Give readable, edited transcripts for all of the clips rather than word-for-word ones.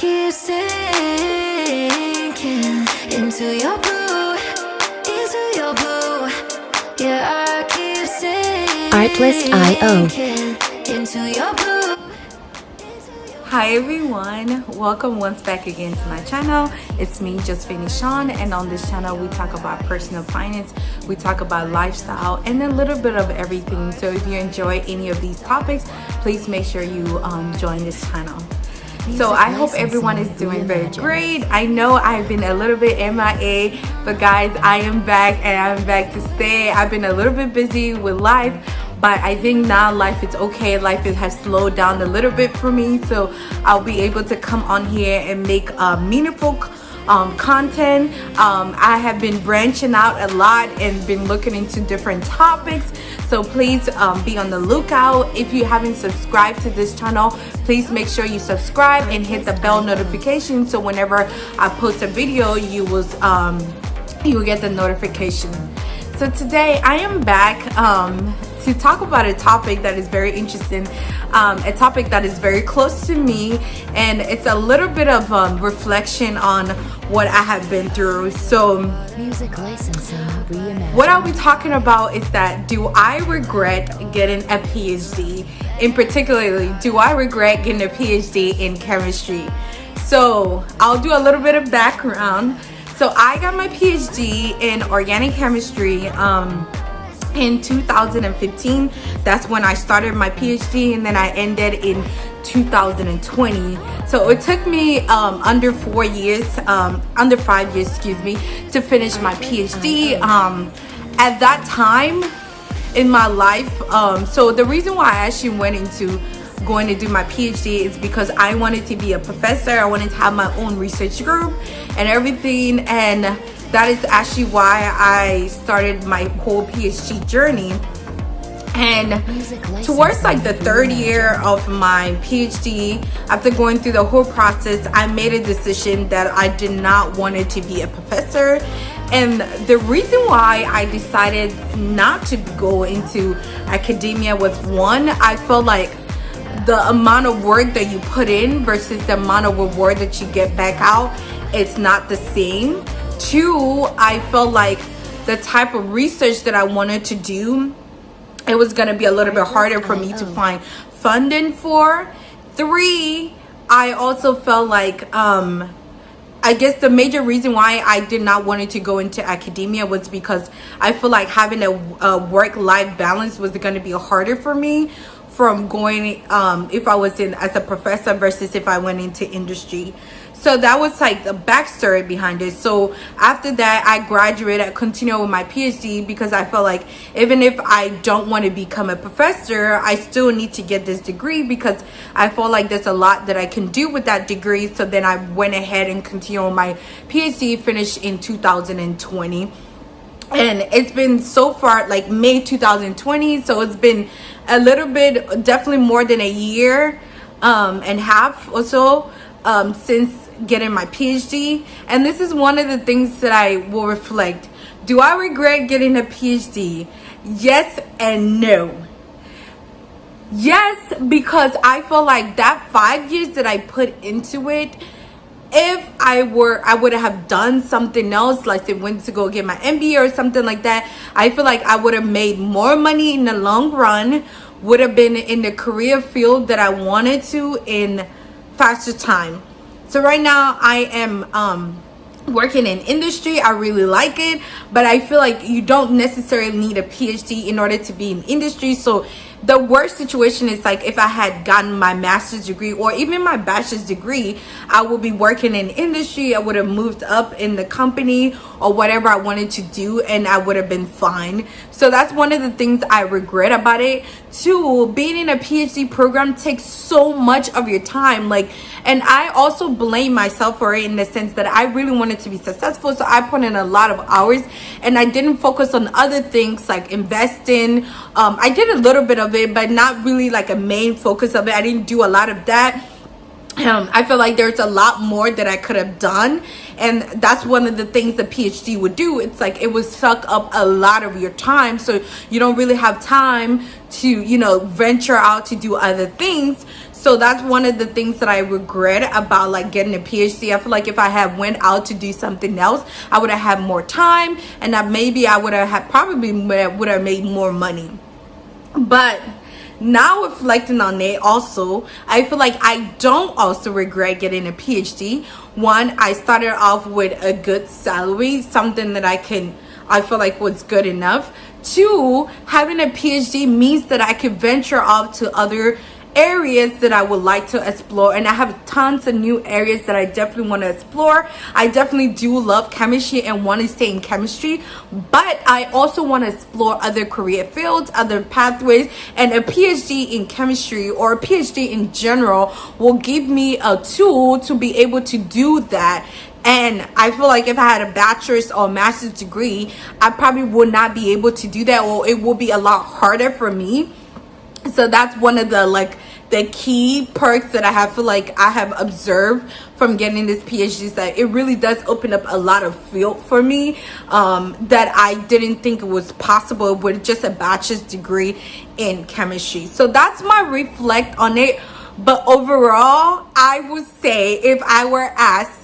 keep sinking into your blue, yeah, I keep sinking Artlist.io. into your blue. Hi everyone, welcome once back again to my channel. It's me, Josephine Eshon, and on this channel we talk about personal finance, we talk about lifestyle, and a little bit of everything. So if you enjoy any of these topics, please make sure you join this channel. So I hope everyone is doing very great. I know I've been a little bit MIA, but guys, I am back and I'm back to stay. I've been a little bit busy with life, but I think now life is okay. Life has slowed down a little bit for me, so I'll be able to come on here and make meaningful content. I have been branching out a lot and been looking into different topics, so please be on the lookout. If you haven't subscribed to this channel, please make sure you subscribe and hit the bell notification, so whenever I post a video you will get the notification. So today I am back to talk about a topic that is very interesting, a topic that is very close to me, and it's a little bit of reflection on what I have been through. So Music licensing reimagined. what I'll be talking about is that, do I regret getting a PhD? In particularly, do I regret getting a PhD in chemistry? So I'll do a little bit of background. So I got my PhD in organic chemistry in 2015. That's when I started my PhD, and then I ended in 2020. So it took me under 5 years, excuse me, to finish my PhD. At that time in my life, so the reason why I actually went into going to do my PhD is because I wanted to be a professor. I wanted to have my own research group and everything, and that is actually why I started my whole PhD journey. And towards like the third year of my PhD, after going through the whole process, I made a decision that I did not want it to be a professor. And the reason why I decided not to go into academia was, one, I felt like the amount of work that you put in versus the amount of reward that you get back out, it's not the same. Two, I felt like the type of research that I wanted to do, it was going to be a little bit harder for me to find funding for. Three, I also felt like I guess the major reason why I did not want to go into academia was because I feel like having a work-life balance was going to be harder for me from going if I was in as a professor versus if I went into industry. So that was like the backstory behind it. So after that, I graduated, I continued with my PhD because I felt like even if I don't want to become a professor, I still need to get this degree because I felt like there's a lot that I can do with that degree. So then I went ahead and continued my PhD, finished in 2020. And it's been so far like May 2020, so it's been a little bit, definitely more than a year and a half or so since getting my PhD. And this is one of the things that I will reflect. Do I regret getting a PhD? Yes and no. Yes, because I feel like that 5 years that I put into it, if I would have done something else, like I went to go get my MBA or something like that, I feel like I would have made more money in the long run, would have been in the career field that I wanted to in faster time. So right now I am working in industry. I really like it, but I feel like you don't necessarily need a PhD in order to be in industry. So the worst situation is like if I had gotten my master's degree or even my bachelor's degree, I would be working in industry. I would have moved up in the company or whatever I wanted to do, and I would have been fine. So that's one of the things I regret about it. Two, being in a PhD program takes so much of your time. And I also blame myself for it in the sense that I really wanted to be successful. So I put in a lot of hours and I didn't focus on other things like investing. I did a little bit of it, but not really like a main focus of it. I didn't do a lot of that. I feel like there's a lot more that I could have done, and that's one of the things the PhD would do. It's like it would suck up a lot of your time, so you don't really have time to, venture out to do other things. So that's one of the things that I regret about like getting a PhD. I feel like if I had went out to do something else, I would have had more time, and that maybe I would have had probably would have made more money. But now reflecting on it, also I feel like I don't also regret getting a PhD. One, I started off with a good salary, something that I feel like was good enough. Two, having a PhD means that I could venture off to other areas that I would like to explore, and I have tons of new areas that I definitely want to explore. I definitely do love chemistry and want to stay in chemistry, but I also want to explore other career fields, other pathways, and a PhD in chemistry or a PhD in general will give me a tool to be able to do that. And I feel like if I had a bachelor's or master's degree, I probably would not be able to do that, or it will be a lot harder for me. So that's one of the key perks that I feel like I have observed from getting this PhD, is that it really does open up a lot of field for me that I didn't think it was possible with just a bachelor's degree in chemistry. So that's my reflect on it. But overall, I would say if I were asked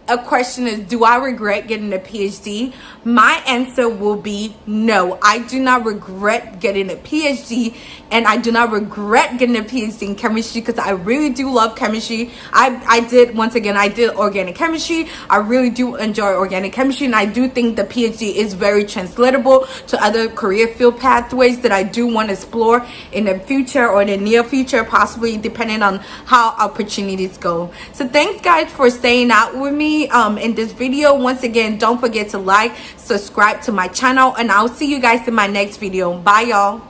a question is, do I regret getting a PhD? My answer will be no. I do not regret getting a PhD, and I do not regret getting a PhD in chemistry because I really do love chemistry. I did organic chemistry. I really do enjoy organic chemistry, and I do think the PhD is very translatable to other career field pathways that I do want to explore in the future or in the near future, possibly depending on how opportunities go. So thanks guys for staying out with me in this video. Once again, don't forget to like, subscribe to my channel, and I'll see you guys in my next video. Bye y'all.